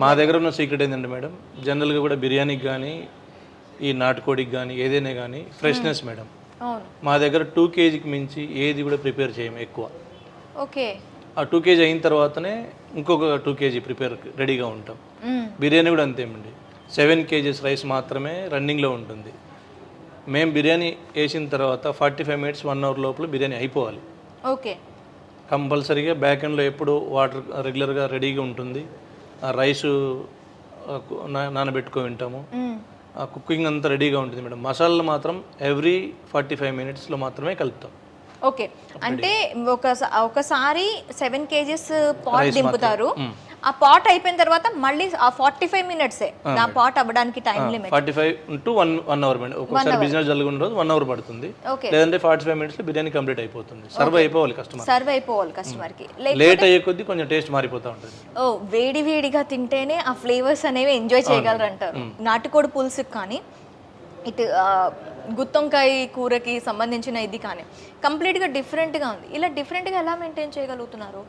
మా దగ్గర ఉన్న సీక్రెట్ ఏంటంటే మేడం, జనరల్గా కూడా బిర్యానీకి కానీ ఈ నాటుకోడికి కానీ ఏదైనా కానీ ఫ్రెష్నెస్ మేడం. మా దగ్గర 2 kgకి మించి ఏది కూడా ప్రిపేర్ చేయము ఎక్కువ. ఓకే. ఆ 2 kg అయిన తర్వాతనే ఇంకొక 2 kg ప్రిపేర్ రెడీగా ఉంటాం. బిర్యానీ కూడా అంతేమండి, 7 kgs రైస్ మాత్రమే రన్నింగ్లో ఉంటుంది. మేము బిర్యానీ వేసిన తర్వాత 45 minutes 1 hour లోపల బిర్యానీ అయిపోవాలి. ఓకే. కంపల్సరీగా బ్యాక్ ఎండ్లో ఎప్పుడు వాటర్ రెగ్యులర్గా రెడీగా ఉంటుంది. ఆ రైసు నానబెట్టుకొని ఉంటాము. ఆ కుకింగ్ అంతా రెడీగా ఉంటుంది మేడం. మసాలాలు మాత్రం ఎవ్రీ 45 minutesలో మాత్రమే కలుపుతాం. ఓకే. అంటే ఒకసారి 7 kgs పాట్ దింపుతారు. ఆ పాట్ అయిపోయిన తర్వాత మళ్ళీ ఆ 45 minutes నా పాట్ అవ్వడానికి time limit 45 to 1 hour madam. ఒకసారి బిజినెస్ జరుగుతున్న రోజు 1 hour పడుతుంది, లేదంటే 45 minutesలో బిర్యానీ కంప్లీట్ అయిపోతుంది. సర్వ్ అయిపోవాలి కస్టమర్ కి. లేట్ అయ్యే కొద్దీ కొంచెం టేస్ట్ మారిపోతూ ఉంటుంది. ఓ, వేడి వేడిగా తింటేనే ఆ ఫ్లేవర్స్ అనేవి ఎంజాయ్ చేయగలరు అంటారు. నాటుకోడి పులుసుకి కానీ ఇటు గుత్తొంకాయ కూరకి సంబంధించిన ఇది కానీ కంప్లీట్గా డిఫరెంట్గా ఉంది. ఇలా డిఫరెంట్గా ఎలా మెయింటైన్ చేయగలుగుతున్నారు?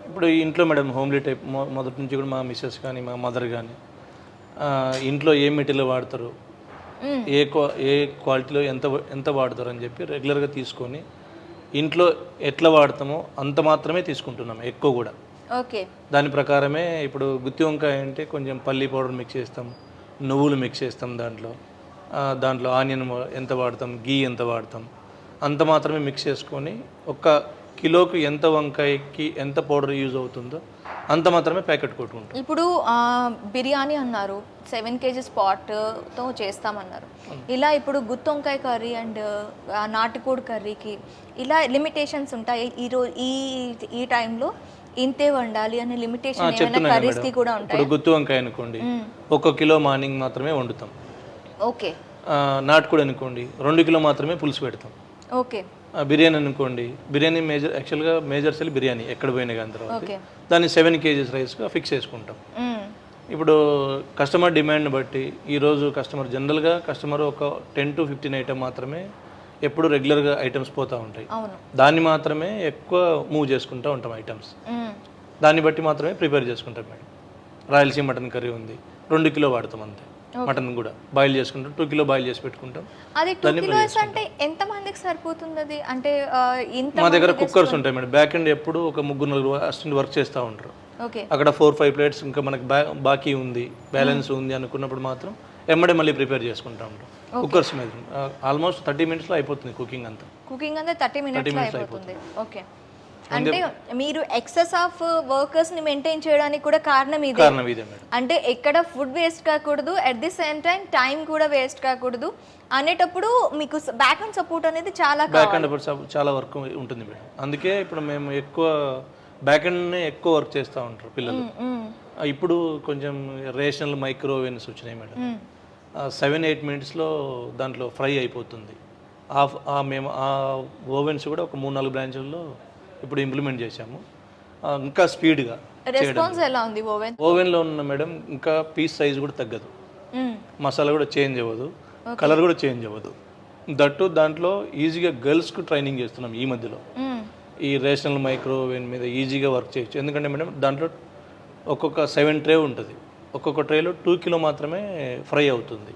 ఇప్పుడు ఇంట్లో మేడం హోమ్లీ టైప్ మొదటి నుంచి కూడా మా మిస్సెస్ కానీ మా మదర్ కానీ ఇంట్లో ఏ మెటీరియల్ వాడతారు, ఏ క్వాలిటీలో ఎంత వాడతారు అని చెప్పి రెగ్యులర్గా తీసుకొని ఇంట్లో ఎట్లా వాడతామో అంత మాత్రమే తీసుకుంటున్నాం, ఎక్కువ కూడా. ఓకే. దాని ప్రకారమే ఇప్పుడు గుత్తి వంకాయ అంటే కొంచెం పల్లి పౌడర్ మిక్స్ చేస్తాం, నువ్వులు మిక్స్ చేస్తాం, దాంట్లో ఆనియన్ ఎంత వాడతాం, గీ ఎంత వాడతాం అంత మాత్రమే మిక్స్ చేసుకొని ఒక్క కిలోకి ఎంత వంకాయకి ఎంత పౌడర్ యూజ్ అవుతుందో అంత మాత్రమే ప్యాకెట్ కొట్టుకుంటాం. ఇప్పుడు బిర్యానీ అన్నారు, 7 kgs పాట్తో చేస్తామన్నారు. ఇలా ఇప్పుడు గుత్తొంకాయ కర్రీ అండ్ నాటుకోడి కర్రీకి ఇలా లిమిటేషన్స్ ఉంటాయి. ఈ టైంలో ఇంతే వండాలి అనే లిమిటేషన్ ఏమైనా కర్రీస్ కి కూడా ఉంటాయి? ఇప్పుడు గుత్తి వంకాయ అనుకోండి, 1 కిలో మార్నింగ్ మాత్రమే వండుతాం. ఓకే. నాటుకోడి అనుకోండి 2 కిలో మాత్రమే పులుసు పెడతాం. ఓకే. బిర్యానీ అనుకోండి, బిర్యానీ యాక్చువల్గా మేజర్ సెల్ బిర్యానీ ఎక్కడ పోయినా కానీ తర్వాత దాన్ని 7 kgs రైస్గా ఫిక్స్ చేసుకుంటాం. ఇప్పుడు కస్టమర్ డిమాండ్ బట్టి ఈరోజు జనరల్గా కస్టమర్ ఒక 10 to 15 ఐటమ్ మాత్రమే ఎప్పుడు రెగ్యులర్గా ఐటమ్స్ పోతూ ఉంటాయి. దాన్ని మాత్రమే ఎక్కువ మూవ్ చేసుకుంటూ ఉంటాం ఐటమ్స్. దాన్ని బట్టి మాత్రమే ప్రిపేర్ చేసుకుంటాం మేడం. రాయలసీమ మటన్ కర్రీ ఉంది, 2 కిలో వాడతాం అంతే. మటన్ కూడా బాయిల్ చేసుకుంటాం, 2 కిలో బాయిల్ చేసి పెట్టుకుంటాం. అది 2 kilos అంటే ఎంత మందికి సరిపోతుంది? అది అంటే మా దగ్గర కుక్కర్స్ ఉంటాయి మేడం. బ్యాక్ ఎండ్ ఎప్పుడు ఒక 3-4 అసిస్టెంట్ వర్క్ చేస్తూ ఉంటారు. అక్కడ 4-5 plates ఇంకా మనకి బాకీ ఉంది, బ్యాలెన్స్ ఉంది అనుకున్నప్పుడు మాత్రం ఎమ్మడే మళ్ళీ ప్రిపేర్ చేసుకుంటా ఉంటాం. కుక్కర్స్ మీద ఆల్మోస్ట్ 30 minutesలో అయిపోతుంది కుకింగ్ అంతా. 30 minutesలో అయిపోతుంది. ఓకే. అంటే మీరు ఎక్సెస్ ఆఫ్ వర్కర్స్ ని మెయింటైన్ చేయడానికి కూడా కారణం ఇదే మేడం. అంటే ఎక్కడ ఫుడ్ వేస్ట్ కాకూడదు, అట్ ది సేమ్ టైం కూడా వేస్ట్ కాకూడదు అనేటప్పుడు మీకు బ్యాక్ అండ్ సపోర్ట్ అనేది చాలా వర్క్ ఉంటుంది మేడం. అందుకే ఇప్పుడు మేము ఎక్కువ బ్యాక్ అండ్ ఎక్కువ వర్క్ చేస్తూ ఉంటారు పిల్లలు. ఇప్పుడు కొంచెం రేషనల్ మైక్రో ఓవెన్స్ వచ్చినాయి మేడం. 7-8 minutesలో దాంట్లో ఫ్రై అయిపోతుంది. మేము ఆ ఓవెన్స్ కూడా ఒక 3-4 బ్రాంచ్ల్లో ఇప్పుడు ఇంప్లిమెంట్ చేశాము. ఇంకా స్పీడ్గా రెస్పాన్స్ ఎలా ఉంది ఓవెన్లో ఉన్న మేడం. ఇంకా పీస్ సైజ్ కూడా తగ్గదు, మసాలా కూడా చేంజ్ అవ్వదు, కలర్ కూడా చేంజ్ అవ్వదు. దట్టు దాంట్లో ఈజీగా గర్ల్స్కు ట్రైనింగ్ చేస్తున్నాం ఈ మధ్యలో. ఈ రేషనల్ మైక్రో ఓవెన్ మీద ఈజీగా వర్క్ చేయొచ్చు. ఎందుకంటే మేడం దాంట్లో ఒక్కొక్క 7 tray ఉంటుంది. ఒక్కొక్క ట్రేలో 2 kilo మాత్రమే ఫ్రై అవుతుంది.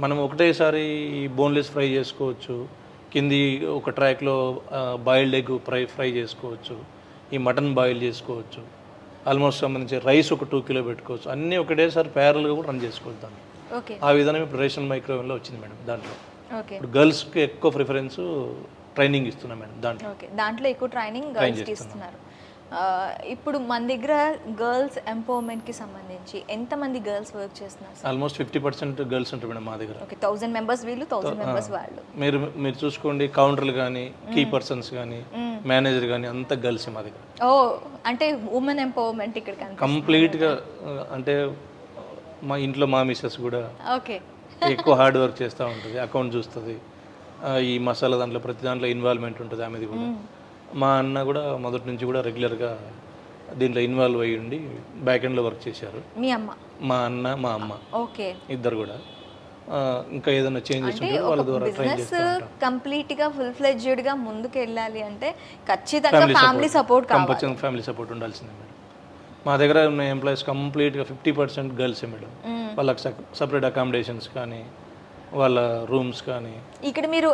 మనం ఒకటేసారి బోన్లెస్ ఫ్రై చేసుకోవచ్చు, కింది ఒక ట్రాక్లో బాయిల్డ్ ఎగ్ ఫ్రై చేసుకోవచ్చు, ఈ మటన్ బాయిల్ చేసుకోవచ్చు, ఆల్మోస్ట్ సంబంధించి రైస్ ఒక 2 kilo పెట్టుకోవచ్చు. అన్నీ ఒకటేసారి ప్యారల్గా కూడా రన్ చేసుకోవచ్చు దాన్ని. ఆ విధానం ఇప్పుడు రేషన్ మైక్రోవేవ్లో వచ్చింది మేడం. దాంట్లో ఇప్పుడు గర్ల్స్కి ఎక్కువ ప్రిఫరెన్స్ ట్రైనింగ్ ఇస్తున్నాం మేడం. దాంట్లో ఎక్కువ ట్రైనింగ్ గర్ల్స్కి ఇస్తున్నారు. ఇప్పుడు మన దగ్గర గర్ల్స్ ఎంపవర్మెంట్కి సంబంధించి ఎంతమంది గర్ల్స్ వర్క్ చేస్తున్నారు? ఆల్మోస్ట్ 50% గర్ల్స్ ఉంటారు మేడం మా దగ్గర. 1000 members వీళ్ళు, 1000 members వాళ్ళు. మీరు చూసుకోండి, కౌంటర్లు కానీ, కీ పర్సన్స్ కానీ, మేనేజర్ కానీ అంతా గర్ల్స్ మా దగ్గర. అంటే ఉమెన్ ఎంపవర్మెంట్ ఇక్కడ కంప్లీట్గా. అంటే మా ఇంట్లో మా మిస్సెస్ కూడా ఎక్కువ హార్డ్ వర్క్ చేస్తూ ఉంటుంది, అకౌంట్ చూస్తుంది, ఈ మసాలా దాంట్లో ప్రతి దాంట్లో ఇన్వాల్వ్మెంట్ ఉంటుంది ఆమెది కూడా. మా అన్న కూడా మొదటి నుంచి కూడా రెగ్యులర్గా దీంట్లో ఇన్వాల్వ్ అయ్యి ఉండి బ్యాక్ ఎండ్లో వర్క్ చేశారు. మా అన్న మా అమ్మ ఇద్దరు కూడా. ఇంకా ఏదైనా చేంజెస్ ఉంటే వాళ్ళ ద్వారా ట్రైన్ చేస్తాం. కంప్లీట్గా ఫుల్ ఫ్లెడ్జ్డ్ గా ముందుకు వెళ్ళాలి అంటే ఖచ్చితంగా family support compulsory family support ఉండాల్సిందే మేడం. మా దగ్గర ఉన్న ఎంప్లాయీస్ కంప్లీట్గా 50% గర్ల్సే మేడం. వాళ్ళకి సపరేట్ అకామిడేషన్స్ కానీ వాళ్ళ రూమ్స్ కానీ ఇక్కడ మీరు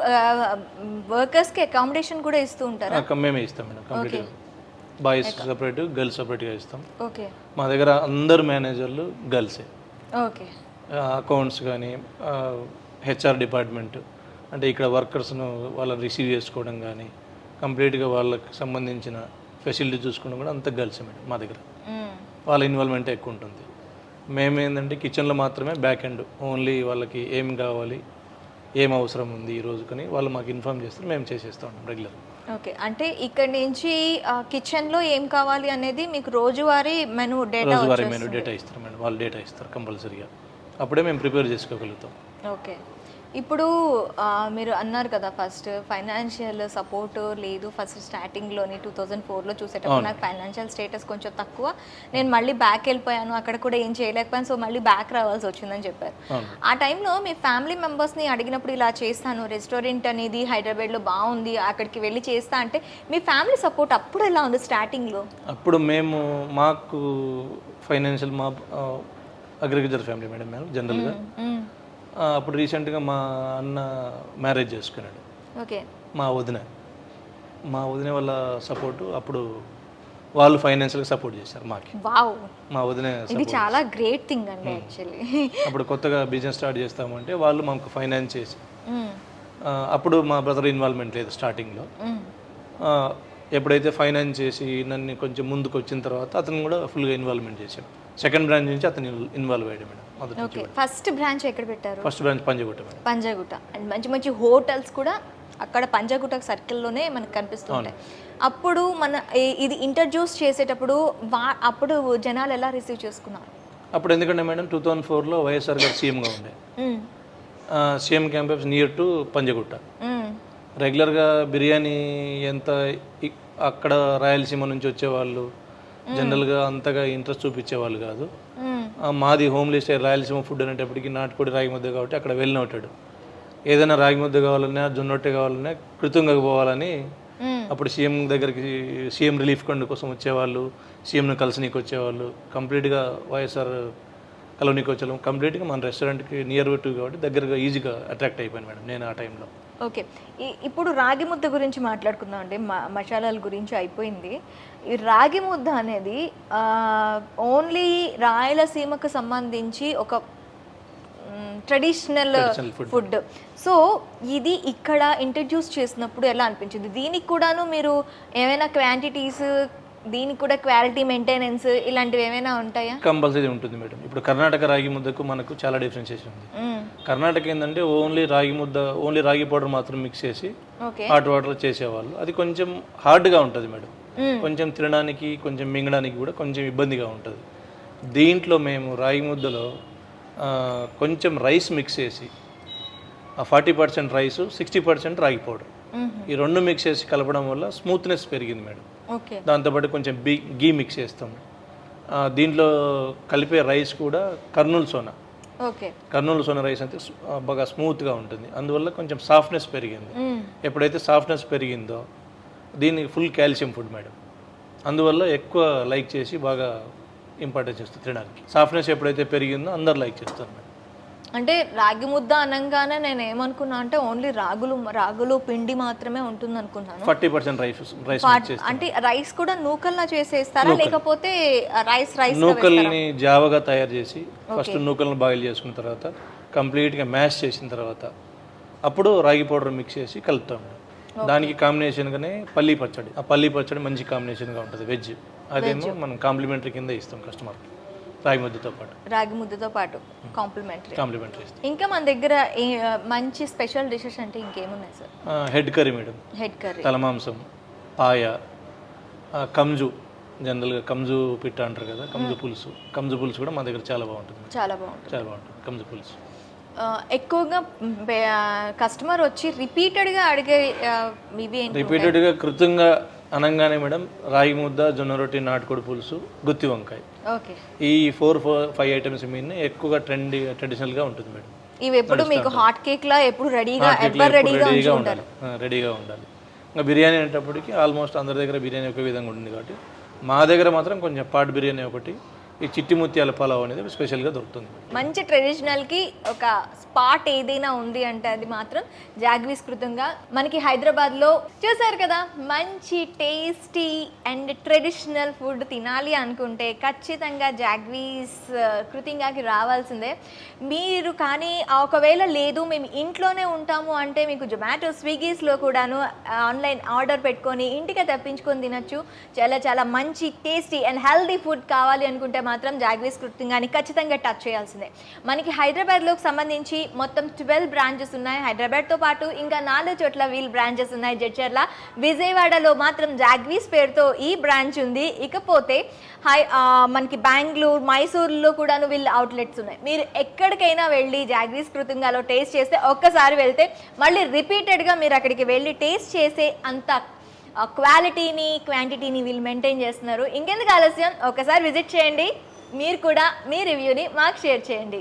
వర్కర్స్కి అకామిడేషన్ కూడా ఇస్తూ ఉంటారా? మేమే ఇస్తాం మేడం. కంప్లీట్గా బాయ్స్ సపరేట్, గర్ల్స్ సపరేట్గా ఇస్తాం. ఓకే. మా దగ్గర అందరు మేనేజర్లు గర్ల్సే. ఓకే. అకౌంట్స్ కానీ హెచ్ఆర్ డిపార్ట్మెంట్ అంటే ఇక్కడ వర్కర్స్ను వాళ్ళని రిసీవ్ చేసుకోవడం కానీ కంప్లీట్గా వాళ్ళకి సంబంధించిన ఫెసిలిటీ చూసుకోవడం కూడా అంత గర్ల్సే మేడం మా దగ్గర. వాళ్ళ ఇన్వాల్వ్మెంట్ ఎక్కువ ఉంటుంది. మేమేంటంటే కిచెన్లో మాత్రమే బ్యాక్ ఎండ్ ఓన్లీ వాళ్ళకి ఏం కావాలి ఏం అవసరం ఉంది ఈ రోజుకని వాళ్ళు మాకు ఇన్ఫార్మ్ చేస్తారు, మేము చేసేస్తూ ఉంటాం రెగ్యులర్. ఓకే. అంటే ఇక్కడ నుంచి కిచెన్లో ఏం కావాలి అనేది మీకు రోజువారీ మెనూ డేటా ఇస్తారు మేడం. వాళ్ళు డేటా ఇస్తారు కంపల్సరీగా, అప్పుడే మేము ప్రిపేర్ చేసుకోగలుగుతాం. ఓకే. ఇప్పుడు మీరు అన్నారు కదా ఫస్ట్ ఫైనాన్షియల్ సపోర్ట్ లేదు, ఫస్ట్ స్టార్టింగ్లోని 2004లో చూసేటప్పుడు నాకు ఫైనాన్షియల్ స్టేటస్ కొంచెం తక్కువ, నేను మళ్ళీ బ్యాక్ వెళ్ళిపోయాను, అక్కడ కూడా ఏం చేయలేకపోయాను, సో మళ్ళీ బ్యాక్ రావాల్సి వచ్చిందని చెప్పారు. ఆ టైంలో మీ ఫ్యామిలీ మెంబర్స్ని అడిగినప్పుడు ఇలా చేస్తాను, రెస్టారెంట్ అనేది హైదరాబాద్లో బాగుంది, అక్కడికి వెళ్ళి చేస్తా అంటే మీ ఫ్యామిలీ సపోర్ట్ అప్పుడు ఎలా ఉంది స్టార్టింగ్లో? అప్పుడు మాకు ఫైనాన్షియల్ మా అగ్రికల్చర్ ఫ్యామిలీ మేడం మేము జనరల్గా. అప్పుడు రీసెంట్గా మా అన్న మ్యారేజ్ చేసుకున్నాడు. ఓకే. మా వదిన వాళ్ళ సపోర్టు అప్పుడు వాళ్ళు ఫైనాన్షియల్గా సపోర్ట్ చేశారు మాకు. వావ్. మా వదిన ఇది చాలా గ్రేట్ థింగ్ అండి యాక్చువల్లీ. అప్పుడు కొత్తగా బిజినెస్ స్టార్ట్ చేస్తామంటే వాళ్ళు మాకు ఫైనాన్స్ చేసి అప్పుడు మా బ్రదర్ ఇన్వాల్వ్మెంట్ లేదు స్టార్టింగ్లో. ఎప్పుడైతే ఫైనాన్స్ చేసి నన్ను కొంచెం ముందుకు వచ్చిన తర్వాత అతను కూడా ఫుల్గా ఇన్వాల్వ్మెంట్ చేశాడు. సెకండ్ బ్రాంచ్ నుంచి అతను ఇన్వాల్వ్ అయ్యాడు మేడం. ఓకే. ఫస్ట్ బ్రాంచ్ ఎక్కడ పెట్టారు? First branch Panjagutta madam. Panjagutta. And మంచి మంచి హోటల్స్ కూడా అక్కడ పంజాగుట్ట సర్కిల్లోనే మనకు కనిపిస్తుంటాయి. అప్పుడు మన ఇది ఇంట్రడ్యూస్ చేసేటప్పుడు అప్పుడు జనాలు ఎలా రిసీవ్ చేసుకున్నారు? అప్పుడు ఎందుకంటే మేడం 2004లో వైఎస్ఆర్ గారు సీఎంగా ఉండే. CM campus near to Panjagutta. రెగ్యులర్గా బిర్యానీ ఎంత అక్కడ రాయలసీమ నుంచి వచ్చేవాళ్ళు జనరల్గా అంతగా ఇంట్రెస్ట్ చూపించేవాళ్ళు కాదు. మాది హోమ్లీ స్టైల్ రాయలసీమ ఫుడ్ అనేటప్పటికి నాటుకోడి రాగి ముద్ద కాబట్టి అక్కడ వెళ్ళిన ఉంటాడు. ఏదైనా రాగి ముద్ద కావాలన్నా జొన్నొట్టె కావాలన్నా కృతంగా పోవాలని అప్పుడు సీఎం దగ్గరికి సీఎం రిలీఫ్ ఫండ్ కోసం వచ్చేవాళ్ళు, సీఎంను కలిసినీకి వచ్చేవాళ్ళు. కంప్లీట్గా వైఎస్ఆర్ కలోనీకి వచ్చేవాళ్ళం. కంప్లీట్గా మన రెస్టారెంట్కి నియర్ టు కాబట్టి దగ్గరగా ఈజీగా అట్రాక్ట్ అయిపోయాను మేడం నేను ఆ టైంలో. ఓకే. ఇప్పుడు రాగి ముద్ద గురించి మాట్లాడుకుందాం అండి. మసాలాల గురించి అయిపోయింది. ఈ రాగి ముద్ద అనేది ఓన్లీ రాయలసీమకు సంబంధించి ఒక ట్రెడిషనల్ ఫుడ్. సో ఇది ఇక్కడ ఇంట్రడ్యూస్ చేసినప్పుడు ఎలా అనిపించింది? దీనికి కూడాను మీరు ఏమైనా క్వాంటిటీస్, దీనికి కూడా క్వాలిటీ మెయింటెనెన్స్ ఇలాంటివి ఏమైనా ఉంటాయా? కంపల్సరీ ఉంటుంది మేడం. ఇప్పుడు కర్ణాటక రాగి ముద్దకు మనకు చాలా డిఫరెన్షియేషన్ ఉంది. కర్ణాటక ఏంటంటే ఓన్లీ రాగి పౌడర్ మాత్రం మిక్స్ చేసి హాట్ వాటర్ చేసేవాళ్ళు. అది కొంచెం హార్డ్గా ఉంటుంది మేడం. కొంచెం తినడానికి కొంచెం మింగడానికి కూడా కొంచెం ఇబ్బందిగా ఉంటుంది. దీంట్లో మేము రాగి ముద్దలో కొంచెం రైస్ మిక్స్ చేసి 40% రైస్ 60% రాగి పౌడర్ ఈ రెండు మిక్స్ చేసి కలపడం వల్ల స్మూత్నెస్ పెరిగింది మేడం. దాంతోపాటు కొంచెం గీ మిక్స్ చేస్తాం. దీంట్లో కలిపే రైస్ కూడా కర్నూలు సోనా రైస్ అయితే బాగా స్మూత్గా ఉంటుంది. అందువల్ల కొంచెం సాఫ్ట్నెస్ పెరిగింది. ఎప్పుడైతే సాఫ్ట్నెస్ పెరిగిందో దీనికి ఫుల్ కాల్షియం ఫుడ్ మేడం. అందువల్ల ఎక్కువ లైక్ చేసి బాగా ఇంపార్టెన్స్ ఇస్తుంది తినడానికి. సాఫ్ట్నెస్ ఎప్పుడైతే పెరిగిందో అందరు లైక్ చేస్తారు మేడం. అంటే రాగి ముద్ద అనగానే నేను ఏమనుకున్నా అంటే ఓన్లీ రాగులు పిండి మాత్రమే ఉంటుంది అనుకున్నాను. 40% రైస్ అంటే రైస్ కూడా నూకల్లా చేసేస్తారా లేకపోతే రైస్ నూకల్ని జావగా తయారు చేసి ఫస్ట్ నూకల్ని బాయిల్ చేసుకున్న తర్వాత కంప్లీట్గా మ్యాష్ చేసిన తర్వాత అప్పుడు రాగి పౌడర్ మిక్స్ చేసి కలుపుతాం. దానికి కాంబినేషన్గానే పల్లీ పచ్చడి. ఆ పల్లీ పచ్చడి మంచి కాంబినేషన్గా ఉంటుంది వెజ్. అదేమో మనం కాంప్లిమెంటరీ కింద ఇస్తాం కస్టమర్కి. రాగి ముద్దతో పాటు కాంప్లిమెంటరీ. ఇంకా మన దగ్గర మంచి స్పెషల్ డిషెస్ అంటే ఇంకేమున్నాయి సార్? Head curry madam. తలమాంసం, పాయ, కంజు. జనరల్గా కంజు పిట్ట అంటారు కదా, కంజు పులుసు కూడా మా దగ్గర చాలా బాగుంటుంది. కంజు పులుసు ఎక్కువగా కస్టమర్ వచ్చి రిపీటెడ్గా అడిగే రిపీటెడ్గా కృతంగా అనగానే మేడం రాగి ముద్ద, జొన్న రొట్టి, నాటుకోడి పులుసు, గుత్తి వంకాయ. ఈ 4-5 ఐటమ్స్ మీద ఎక్కువగా ట్రెడిషనల్గా ఉంటుంది మేడం. ఇవి ఎప్పుడు మీకు హాట్ కేక్ లా ఎప్పుడు రెడీగా ఉండాలి. ఇంకా బిర్యానీ అనేటప్పటికి ఆల్మోస్ట్ అందరి దగ్గర బిర్యానీ ఒకే విధంగా ఉంటుంది కాబట్టి మా దగ్గర మాత్రం కొంచెం పాట్ బిర్యానీ ఒకటి, ఈ చిట్టి ముత్యాల పలావ్ అనేది స్పెషల్గా దొరుకుతుంది. మంచి ట్రెడిషనల్కి ఒక స్పాట్ ఏదైనా ఉంది అంటే అది మాత్రం జాగ్వీస్ కృతంగా మనకి హైదరాబాద్లో చూసారు కదా. మంచి టేస్టీ అండ్ ట్రెడిషనల్ ఫుడ్ తినాలి అనుకుంటే ఖచ్చితంగా జాగ్వీస్ కృతంగాకి రావాల్సిందే. మీరు కానీ ఒకవేళ లేదు మేము ఇంట్లోనే ఉంటాము అంటే మీకు జొమాటో స్విగ్గీస్లో కూడాను ఆన్లైన్ ఆర్డర్ పెట్టుకొని ఇంటికి తెప్పించుకొని తినచ్చు. చాలా చాలా మంచి టేస్టీ అండ్ హెల్దీ ఫుడ్ కావాలి అనుకుంటే మాత్రం జాగ్వీస్ కృతంగాని ఖచ్చితంగా టచ్ చేయాల్సిందే. మనకి హైదరాబాద్లోకి సంబంధించి మొత్తం 12 బ్రాంచెస్ ఉన్నాయి. హైదరాబాద్తో పాటు ఇంకా 4 చోట్ల వీల్ బ్రాంచెస్ ఉన్నాయి. జడ్చర్ల, విజయవాడలో మాత్రం జాగ్వీస్ పేరుతో ఈ బ్రాంచ్ ఉంది. ఇకపోతే మనకి బెంగళూరు, మైసూర్లో కూడాను వీళ్ళ అవుట్లెట్స్ ఉన్నాయి. మీరు ఎక్కడికైనా వెళ్ళి జాగ్వీస్ కృతంగాలో టేస్ట్ చేస్తే ఒక్కసారి వెళ్తే మళ్ళీ రిపీటెడ్గా మీరు అక్కడికి వెళ్ళి టేస్ట్ చేసే అంత క్వాలిటీని క్వాంటిటీని వీళ్ళు మెయింటైన్ చేస్తున్నారు. ఇంకెందుకు ఆలస్యం, ఒకసారి విజిట్ చేయండి. మీరు కూడా మీ రివ్యూని మాకు షేర్ చేయండి.